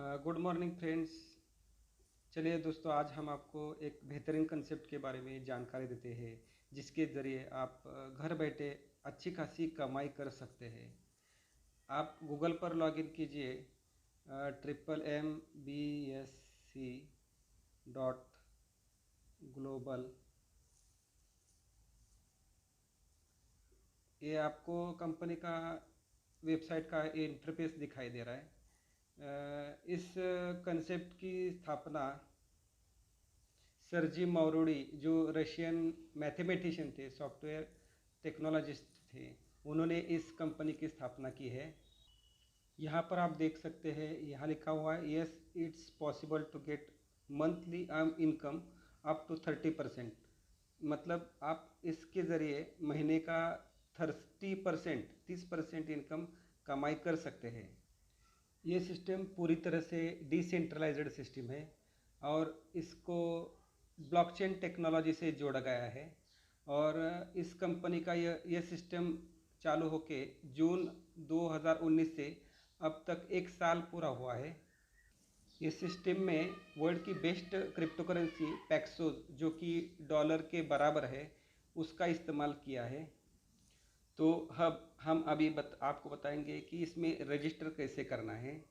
Good morning friends. चलिए दोस्तों, आज हम आपको एक बेहतरीन कंसेप्ट के बारे में जानकारी देते हैं जिसके ज़रिए आप घर बैठे अच्छी खासी कमाई कर सकते हैं। आप गूगल पर लॉगिन कीजिए MMBSc.global। ये आपको कंपनी का वेबसाइट का इंटरफेस दिखाई दे रहा है। इस कंसेप्ट की स्थापना सरजी मौरूडी, जो रशियन मैथमेटिशियन थे, सॉफ्टवेयर टेक्नोलॉजिस्ट थे, उन्होंने इस कंपनी की स्थापना की है। यहाँ पर आप देख सकते हैं, यहाँ लिखा हुआ है yes it's possible to get monthly income up to 30%। मतलब आप इसके ज़रिए महीने का 30% इनकम कमाई कर सकते हैं। ये सिस्टम पूरी तरह से डिसेंट्रलाइज्ड सिस्टम है और इसको ब्लॉकचेन टेक्नोलॉजी से जोड़ा गया है। और इस कंपनी का यह सिस्टम चालू होके जून 2019 से अब तक 1 साल पूरा हुआ है। इस सिस्टम में वर्ल्ड की बेस्ट क्रिप्टो करेंसी पैक्सोस, जो कि डॉलर के बराबर है, उसका इस्तेमाल किया है। तो हम अभी आपको बताएंगे कि इसमें रजिस्टर कैसे करना है।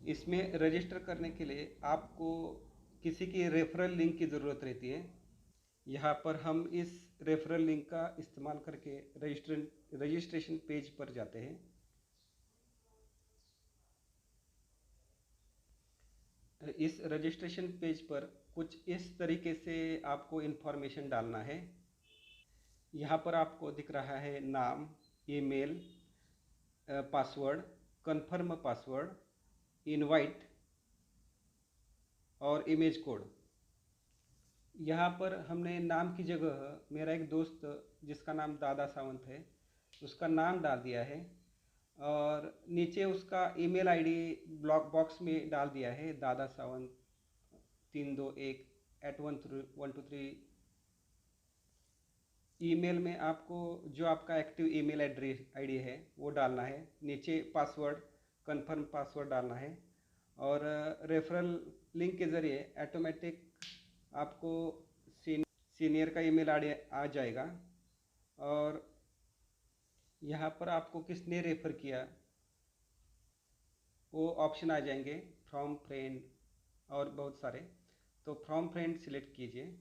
इसमें रजिस्टर करने के लिए आपको किसी की रेफरल लिंक की ज़रूरत रहती है। यहाँ पर हम इस रेफरल लिंक का इस्तेमाल करके रजिस्ट्रेशन पेज पर जाते हैं। इस रजिस्ट्रेशन पेज पर कुछ इस तरीके से आपको इन्फॉर्मेशन डालना है। यहाँ पर आपको दिख रहा है नाम, email, password, confirm password, invite और इमेज कोड। यहाँ पर हमने नाम की जगह मेरा एक दोस्त जिसका नाम दादा सावंत है, उसका नाम डाल दिया है और नीचे उसका ईमेल आईडी ब्लॉक बॉक्स में डाल दिया है, दादा सावंत 321@123। ईमेल में आपको जो आपका एक्टिव ईमेल एड्रेस आईडी है वो डालना है। नीचे पासवर्ड, कन्फर्म पासवर्ड डालना है और रेफरल लिंक के ज़रिए ऑटोमेटिक आपको सीनियर का ईमेल आईडी आ जाएगा। और यहाँ पर आपको किसने रेफ़र किया वो ऑप्शन आ जाएंगे, फ्रॉम फ्रेंड और बहुत सारे। तो फ्रॉम फ्रेंड सिलेक्ट कीजिए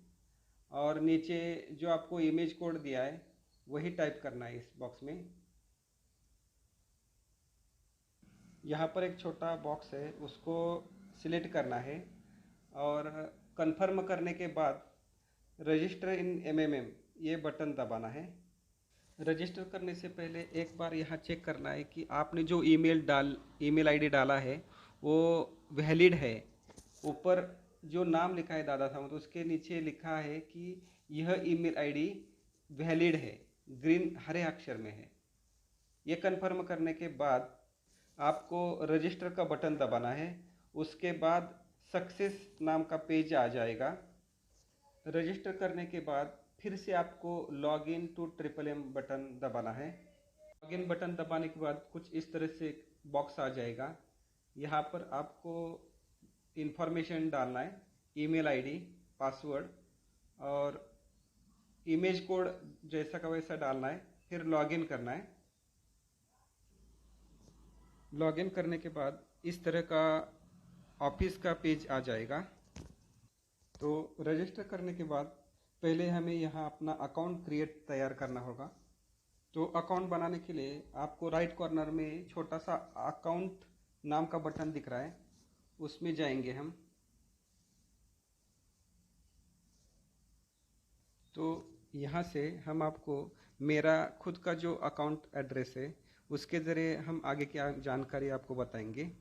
और नीचे जो आपको इमेज कोड दिया है वही टाइप करना है इस बॉक्स में। यहाँ पर एक छोटा बॉक्स है, उसको सिलेक्ट करना है और कंफर्म करने के बाद रजिस्टर इन एमएमएम ये बटन दबाना है। रजिस्टर करने से पहले एक बार यहाँ चेक करना है कि आपने जो ईमेल आईडी डाला है वो वैलिड है। ऊपर जो नाम लिखा है दादा सावंत, उसके नीचे लिखा है कि यह ईमेल आईडी वैलिड है, ग्रीन हरे अक्षर में है। ये कंफर्म करने के बाद आपको रजिस्टर का बटन दबाना है। उसके बाद सक्सेस नाम का पेज आ जाएगा। रजिस्टर करने के बाद फिर से आपको log in to MMM button दबाना है। लॉग इन बटन दबाने के बाद कुछ इस तरह से बॉक्स आ जाएगा। यहाँ पर आपको इंफॉर्मेशन डालना है, ईमेल आईडी, पासवर्ड और इमेज कोड जैसा का वैसा डालना है, फिर लॉगिन करना है। लॉगिन करने के बाद इस तरह का ऑफिस का पेज आ जाएगा। तो रजिस्टर करने के बाद पहले हमें यहाँ अपना अकाउंट तैयार करना होगा। तो अकाउंट बनाने के लिए आपको राइट कॉर्नर में छोटा सा अकाउंट नाम का बटन दिख रहा है, उसमें जाएंगे हम। तो यहाँ से हम आपको मेरा खुद का जो अकाउंट एड्रेस है उसके ज़रिए हम आगे की जानकारी आपको बताएंगे।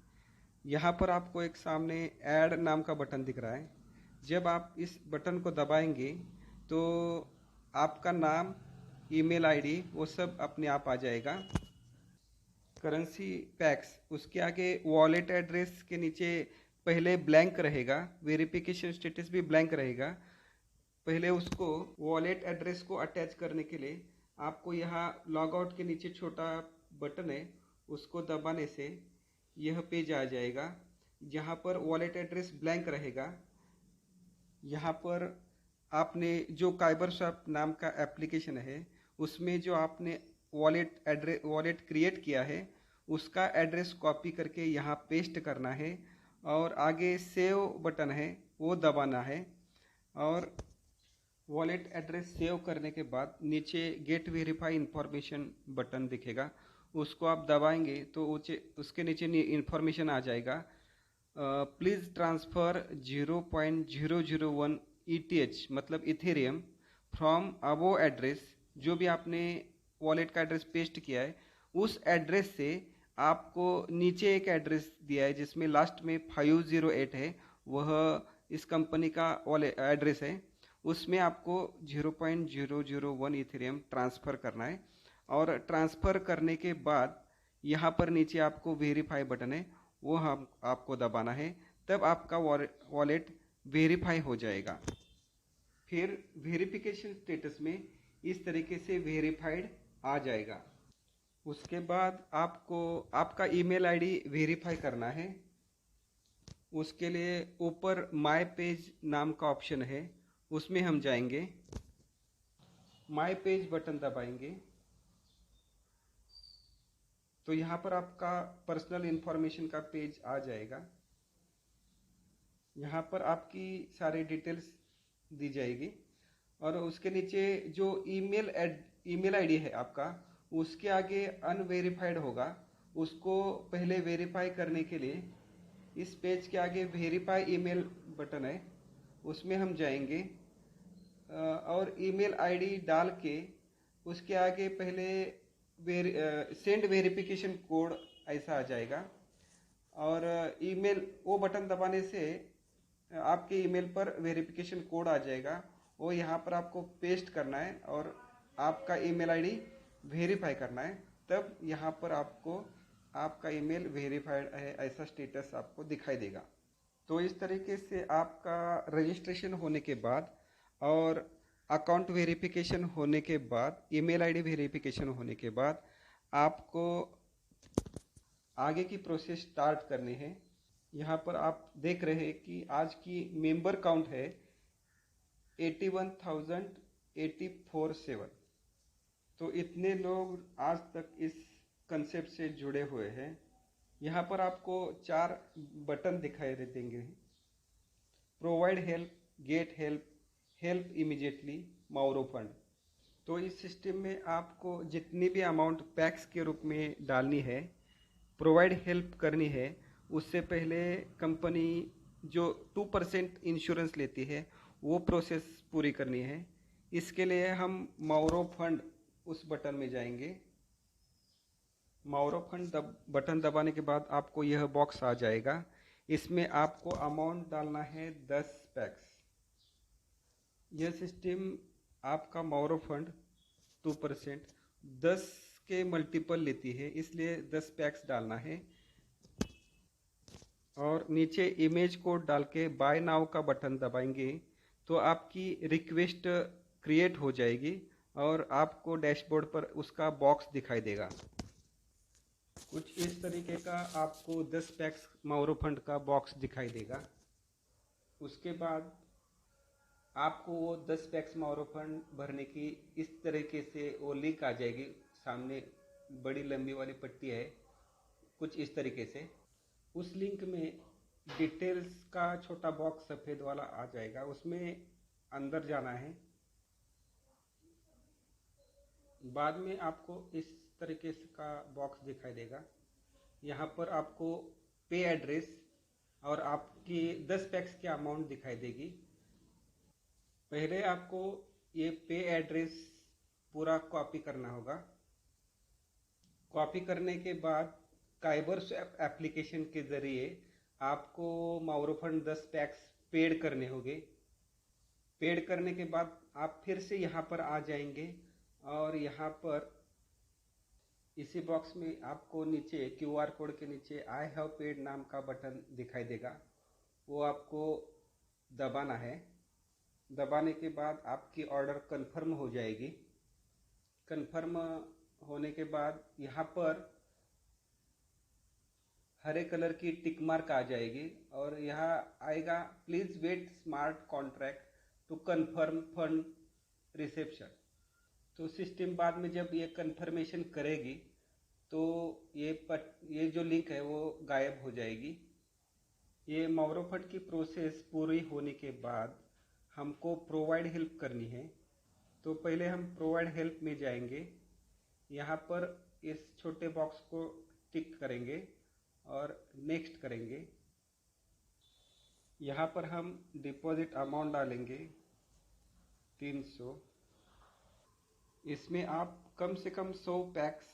यहाँ पर आपको एक सामने ऐड नाम का बटन दिख रहा है। जब आप इस बटन को दबाएंगे तो आपका नाम, ईमेल आईडी वो सब अपने आप आ जाएगा। करेंसी पैक्स, उसके आगे वॉलेट एड्रेस के नीचे पहले ब्लैंक रहेगा, वेरिफिकेशन स्टेटस भी ब्लैंक रहेगा। पहले उसको वॉलेट एड्रेस को अटैच करने के लिए आपको यहाँ लॉग आउट के नीचे छोटा बटन है, उसको दबाने से यह पेज आ जाएगा। जहाँ पर वॉलेट एड्रेस ब्लैंक रहेगा, यहाँ पर आपने जो काइबर स्वैप नाम का एप्लीकेशन है उसमें जो आपने वॉलेट क्रिएट किया है उसका एड्रेस कॉपी करके यहाँ पेस्ट करना है और आगे सेव बटन है वो दबाना है। और वॉलेट एड्रेस सेव करने के बाद नीचे गेट वेरीफाई इंफॉर्मेशन बटन दिखेगा, उसको आप दबाएंगे तो उसके नीचे इंफॉर्मेशन आ जाएगा, प्लीज़ ट्रांसफ़र 0.001 ETH मतलब इथेरियम फ्रॉम अबो एड्रेस। जो भी आपने वॉलेट का एड्रेस पेस्ट किया है उस एड्रेस से आपको नीचे एक एड्रेस दिया है जिसमें लास्ट में 508 है, वह इस कंपनी का वॉलेट एड्रेस है, उसमें आपको 0.001 इथेरियम ट्रांसफ़र करना है। और ट्रांसफ़र करने के बाद यहाँ पर नीचे आपको वेरीफाई बटन है वो हम आपको दबाना है, तब आपका वॉलेट वेरीफाई हो जाएगा। फिर वेरिफिकेशन स्टेटस में इस तरीके से वेरीफाइड आ जाएगा। उसके बाद आपको आपका ईमेल आईडी वेरीफाई करना है। उसके लिए ऊपर माय पेज नाम का ऑप्शन है, उसमें हम जाएंगे, माय पेज बटन दबाएंगे तो यहाँ पर आपका पर्सनल इंफॉर्मेशन का पेज आ जाएगा। यहाँ पर आपकी सारी डिटेल्स दी जाएगी और उसके नीचे जो ईमेल आईडी है आपका उसके आगे अनवेरिफाइड होगा, उसको पहले वेरीफाई करने के लिए इस पेज के आगे वेरीफाई ईमेल बटन है, उसमें हम जाएंगे और ईमेल आईडी डाल के उसके आगे पहले सेंड वेरिफिकेशन कोड ऐसा आ जाएगा और ईमेल वो बटन दबाने से आपके ईमेल पर वेरिफिकेशन कोड आ जाएगा, वो यहाँ पर आपको पेस्ट करना है और आपका ईमेल आईडी वेरीफाई करना है, तब यहाँ पर आपको आपका ईमेल वेरीफाइड है ऐसा स्टेटस आपको दिखाई देगा। तो इस तरीके से आपका रजिस्ट्रेशन होने के बाद और अकाउंट वेरिफिकेशन होने के बाद, ईमेल आईडी वेरिफिकेशन होने के बाद आपको आगे की प्रोसेस स्टार्ट करनी है। यहाँ पर आप देख रहे हैं कि आज की मेंबर काउंट है 81,084। तो इतने लोग आज तक इस कंसेप्ट से जुड़े हुए हैं। यहाँ पर आपको 4 बटन दिखाई देंगे, provide help, get help, help immediately, माउरो फंड। तो इस सिस्टम में आपको जितनी भी अमाउंट पैक्स के रूप में डालनी है, प्रोवाइड हेल्प करनी है, उससे पहले कंपनी जो 2% इंश्योरेंस लेती है वो प्रोसेस पूरी करनी है। इसके लिए हम माउरो फंड उस बटन में जाएंगे। माउरो फंड बटन दबाने के बाद आपको यह बॉक्स आ जाएगा, इसमें आपको अमाउंट डालना है 10 पैक्स। यह सिस्टम आपका माउरो फंड 2% 10 के मल्टीपल लेती है, इसलिए 10 पैक्स डालना है और नीचे इमेज कोड डाल के बाय नाउ का बटन दबाएंगे तो आपकी रिक्वेस्ट क्रिएट हो जाएगी और आपको डैशबोर्ड पर उसका बॉक्स दिखाई देगा। कुछ इस तरीके का आपको 10 पैक्स माउरो फंड का बॉक्स दिखाई देगा। उसके बाद आपको वो 10 पैक्स माउरो फंड भरने की इस तरीके से वो लिंक आ जाएगी, सामने बड़ी लंबी वाली पट्टी है कुछ इस तरीके से। उस लिंक में डिटेल्स का छोटा बॉक्स सफ़ेद वाला आ जाएगा, उसमें अंदर जाना है। बाद में आपको इस तरीके का बॉक्स दिखाई देगा, यहाँ पर आपको पे एड्रेस और आपकी 10 पैक्स की अमाउंट दिखाई देगी। पहले आपको ये पे एड्रेस पूरा कॉपी करना होगा। कॉपी करने के बाद काइबर स्वैप एप्लीकेशन के ज़रिए आपको माउरो फंड 10 पैक्स पेड करने होंगे। पेड करने के बाद आप फिर से यहाँ पर आ जाएंगे और यहाँ पर इसी बॉक्स में आपको नीचे QR कोड के नीचे आई हैव पेड नाम का बटन दिखाई देगा, वो आपको दबाना है। दबाने के बाद आपकी ऑर्डर कंफर्म हो जाएगी। कंफर्म होने के बाद यहाँ पर हरे कलर की टिक मार्क आ जाएगी और यहाँ आएगा please wait smart contract to confirm fund reception. तो सिस्टम बाद में जब ये कंफर्मेशन करेगी तो ये जो लिंक है वो गायब हो जाएगी। ये माउरो फंड की प्रोसेस पूरी होने के बाद हमको प्रोवाइड हेल्प करनी है। तो पहले हम प्रोवाइड हेल्प में जाएंगे, यहाँ पर इस छोटे बॉक्स को टिक करेंगे और नेक्स्ट करेंगे। यहाँ पर हम डिपॉजिट अमाउंट डालेंगे 300। इसमें आप कम से कम 100 पैक्स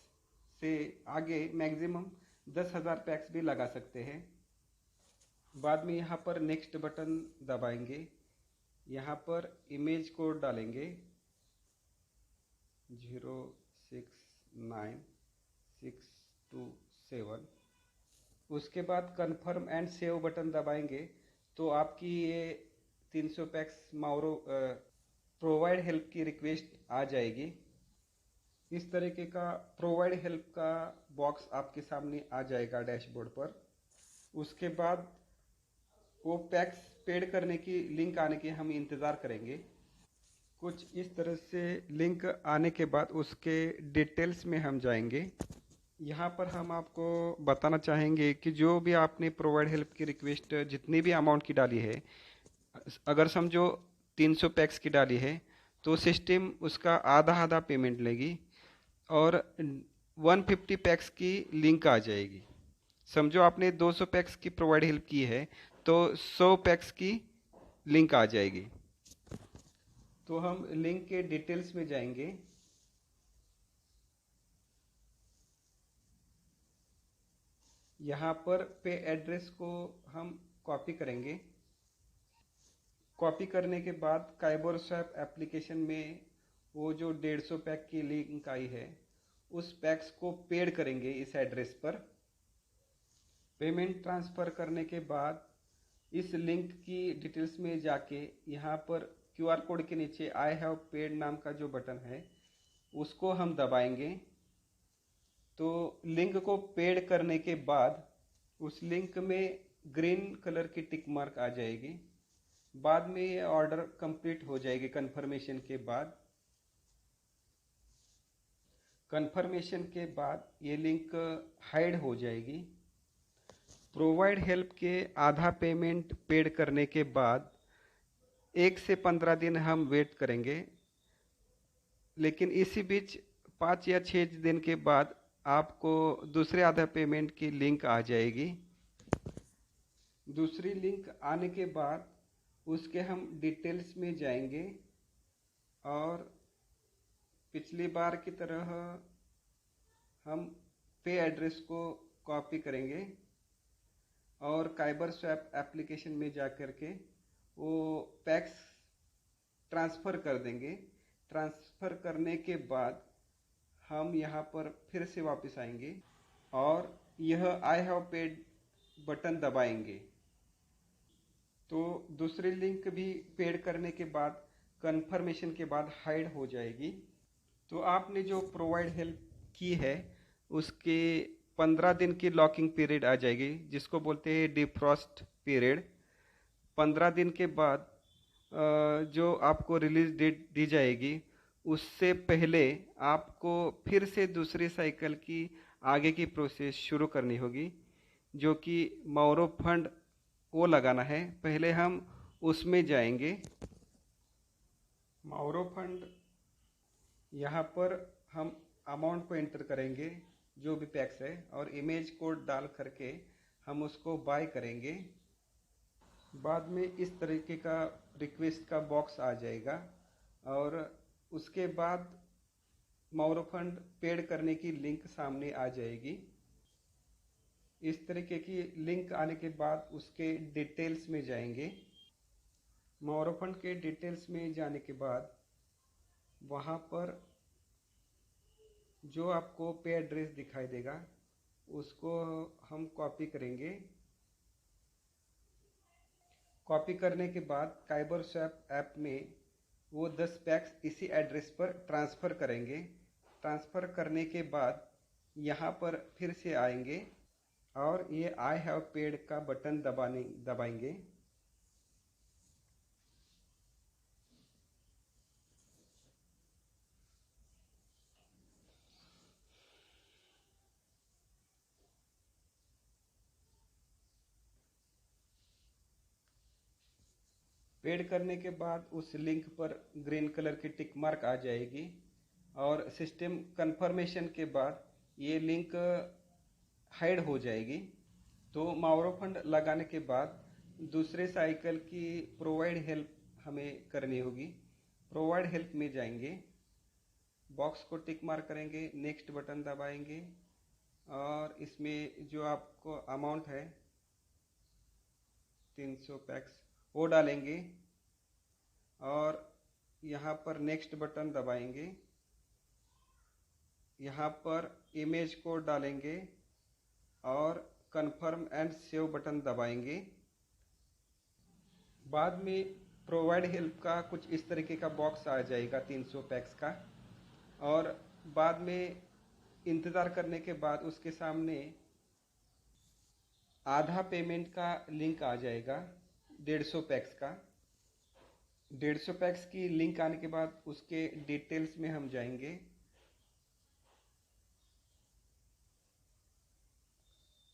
से आगे मैक्सिमम 10,000 पैक्स भी लगा सकते हैं। बाद में यहाँ पर नेक्स्ट बटन दबाएंगे, यहाँ पर इमेज कोड डालेंगे 069627। उसके बाद कन्फर्म एंड सेव बटन दबाएंगे तो आपकी ये 300 पैक्स माउरो प्रोवाइड हेल्प की रिक्वेस्ट आ जाएगी। इस तरीके का प्रोवाइड हेल्प का बॉक्स आपके सामने आ जाएगा डैशबोर्ड पर। उसके बाद वो पैक्स पेड करने की लिंक आने के हम इंतज़ार करेंगे। कुछ इस तरह से लिंक आने के बाद उसके डिटेल्स में हम जाएंगे। यहाँ पर हम आपको बताना चाहेंगे कि जो भी आपने प्रोवाइड हेल्प की रिक्वेस्ट जितनी भी अमाउंट की डाली है, अगर समझो 300 पैक्स की डाली है तो सिस्टम उसका आधा आधा पेमेंट लेगी और 150 पैक्स की लिंक आ जाएगी। समझो आपने 200 पैक्स की प्रोवाइड हेल्प की है तो 100 पैक्स की लिंक आ जाएगी। तो हम लिंक के डिटेल्स में जाएंगे। यहाँ पर पे एड्रेस को हम कॉपी करेंगे। कॉपी करने के बाद काइबर स्वैप एप्लीकेशन में वो जो 150 पैक की लिंक आई है उस पैक्स को पेड करेंगे इस एड्रेस पर। पेमेंट ट्रांसफ़र करने के बाद इस लिंक की डिटेल्स में जाके यहाँ पर क्यूआर कोड के नीचे आई हैव पेड नाम का जो बटन है उसको हम दबाएंगे। तो लिंक को पेड करने के बाद उस लिंक में ग्रीन कलर की टिक मार्क आ जाएगी। बाद में ये ऑर्डर कंप्लीट हो जाएगी कंफर्मेशन के बाद। कंफर्मेशन के बाद ये लिंक हाइड हो जाएगी। प्रोवाइड हेल्प के आधा पेमेंट पेड करने के बाद 1 से 15 दिन हम वेट करेंगे, लेकिन इसी बीच 5 या 6 दिन के बाद आपको दूसरे आधा पेमेंट की लिंक आ जाएगी। दूसरी लिंक आने के बाद उसके हम डिटेल्स में जाएंगे और पिछली बार की तरह हम पे एड्रेस को कॉपी करेंगे और काइबर स्वैप एप्लीकेशन में जा कर के वो पैक्स ट्रांसफ़र कर देंगे। ट्रांसफ़र करने के बाद हम यहाँ पर फिर से वापस आएंगे और यह आई हैव पेड बटन दबाएंगे। तो दूसरी लिंक भी पेड करने के बाद कंफर्मेशन के बाद हाइड हो जाएगी। तो आपने जो प्रोवाइड हेल्प की है उसके 15 दिन की लॉकिंग पीरियड आ जाएगी, जिसको बोलते हैं डिफ्रॉस्ट पीरियड। 15 दिन के बाद जो आपको रिलीज डेट दी जाएगी उससे पहले आपको फिर से दूसरी साइकिल की आगे की प्रोसेस शुरू करनी होगी, जो कि माउरो फंड वो लगाना है। पहले हम उसमें जाएंगे। माउरो फंड यहाँ पर हम अमाउंट को एंटर करेंगे जो भी पैक्स है और इमेज कोड डाल करके हम उसको बाय करेंगे। बाद में इस तरीके का रिक्वेस्ट का बॉक्स आ जाएगा और उसके बाद माउरो फंड पेड करने की लिंक सामने आ जाएगी। इस तरीके की लिंक आने के बाद उसके डिटेल्स में जाएंगे। माउरो फंड के डिटेल्स में जाने के बाद वहाँ पर जो आपको पे एड्रेस दिखाई देगा उसको हम कॉपी करेंगे। कॉपी करने के बाद काइबर स्वैप ऐप में वो 10 पैक्स इसी एड्रेस पर ट्रांसफ़र करेंगे। ट्रांसफ़र करने के बाद यहाँ पर फिर से आएंगे और ये आई हैव पेड का बटन दबाएंगे। पेड करने के बाद उस लिंक पर ग्रीन कलर की टिक मार्क आ जाएगी और सिस्टम कंफर्मेशन के बाद ये लिंक हाइड हो जाएगी। तो मावरो फंड लगाने के बाद दूसरे साइकिल की प्रोवाइड हेल्प हमें करनी होगी। प्रोवाइड हेल्प में जाएंगे, बॉक्स को टिक मार्क करेंगे, नेक्स्ट बटन दबाएंगे और इसमें जो आपको अमाउंट है 300 पैक्स वो डालेंगे और यहाँ पर नेक्स्ट बटन दबाएंगे। यहाँ पर इमेज को डालेंगे और कंफर्म एंड सेव बटन दबाएंगे। बाद में प्रोवाइड हेल्प का कुछ इस तरीके का बॉक्स आ जाएगा 300 पैक्स का, और बाद में इंतज़ार करने के बाद उसके सामने आधा पेमेंट का लिंक आ जाएगा 150 पैक्स का। 150 पैक्स की लिंक आने के बाद उसके डिटेल्स में हम जाएंगे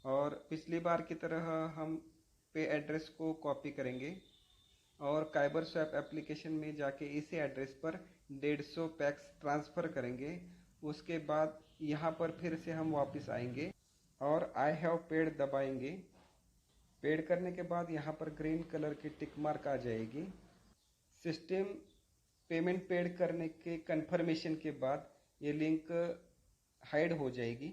और पिछली बार की तरह हम पे एड्रेस को कॉपी करेंगे और काइबर स्वैप एप्लीकेशन में जाके इसी एड्रेस पर 150 पैक्स ट्रांसफ़र करेंगे। उसके बाद यहाँ पर फिर से हम वापस आएंगे और आई हैव पेड दबाएंगे। पेड करने के बाद यहाँ पर ग्रीन कलर की टिक मार्क आ जाएगी। सिस्टम पेमेंट पेड करने के कंफर्मेशन के बाद ये लिंक हाइड हो जाएगी।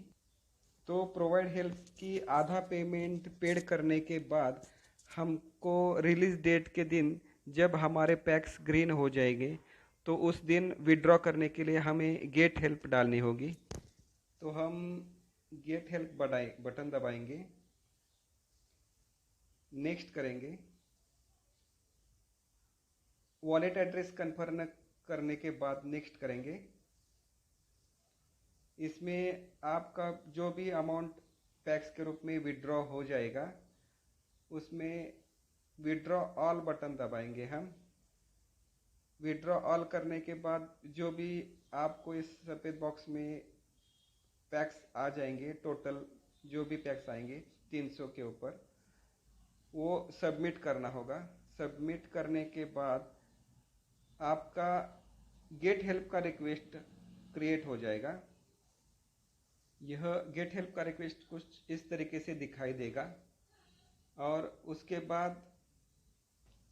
तो प्रोवाइड हेल्प की आधा पेमेंट पेड करने के बाद हमको रिलीज डेट के दिन जब हमारे पैक्स ग्रीन हो जाएंगे तो उस दिन विड्रॉ करने के लिए हमें गेट हेल्प डालनी होगी। तो हम गेट हेल्प बटन दबाएंगे, नेक्स्ट करेंगे। वॉलेट एड्रेस कन्फर्म करने के बाद नेक्स्ट करेंगे। इसमें आपका जो भी अमाउंट पैक्स के रूप में विड्रॉ हो जाएगा उसमें विड्रॉ ऑल बटन दबाएंगे हम। विड्रॉ ऑल करने के बाद जो भी आपको इस सफ़ेद बॉक्स में पैक्स आ जाएंगे, टोटल जो भी पैक्स आएंगे 300 के ऊपर, वो सबमिट करना होगा। सबमिट करने के बाद आपका गेट हेल्प का रिक्वेस्ट क्रिएट हो जाएगा। यह गेट हेल्प का रिक्वेस्ट कुछ इस तरीके से दिखाई देगा और उसके बाद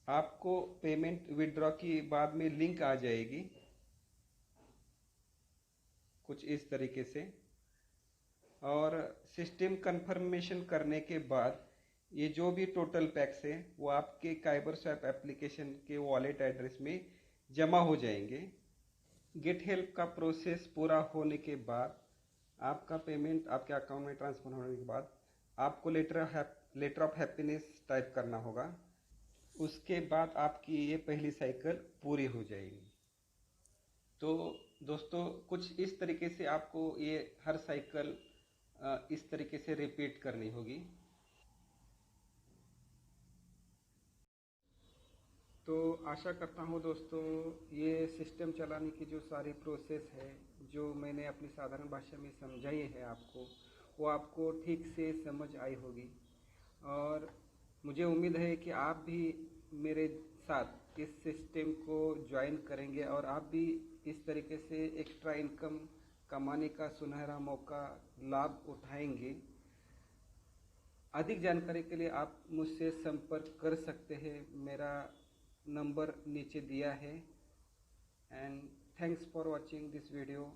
आपको पेमेंट विड्रॉ की बाद में लिंक आ जाएगी कुछ इस तरीके से। और सिस्टम कंफर्मेशन करने के बाद ये जो भी टोटल पैक्स है वो आपके काइबर स्वैप एप्लीकेशन के वॉलेट एड्रेस में जमा हो जाएंगे। गेट हेल्प का प्रोसेस पूरा होने के बाद आपका पेमेंट आपके अकाउंट में ट्रांसफर होने के बाद आपको लेटर ऑफ हैप्पीनेस टाइप करना होगा। उसके बाद आपकी ये पहली साइकिल पूरी हो जाएगी। तो दोस्तों कुछ इस तरीके से आपको ये हर साइकिल इस तरीके से रिपीट करनी होगी। तो आशा करता हूँ दोस्तों ये सिस्टम चलाने की जो सारी प्रोसेस है जो मैंने अपनी साधारण भाषा में समझाई है आपको, वो आपको ठीक से समझ आई होगी। और मुझे उम्मीद है कि आप भी मेरे साथ इस सिस्टम को ज्वाइन करेंगे और आप भी इस तरीके से एक्स्ट्रा इनकम कमाने का सुनहरा मौका लाभ उठाएंगे। अधिक जानकारी के लिए आप मुझसे संपर्क कर सकते हैं, मेरा नंबर नीचे दिया है। And thanks for watching this video.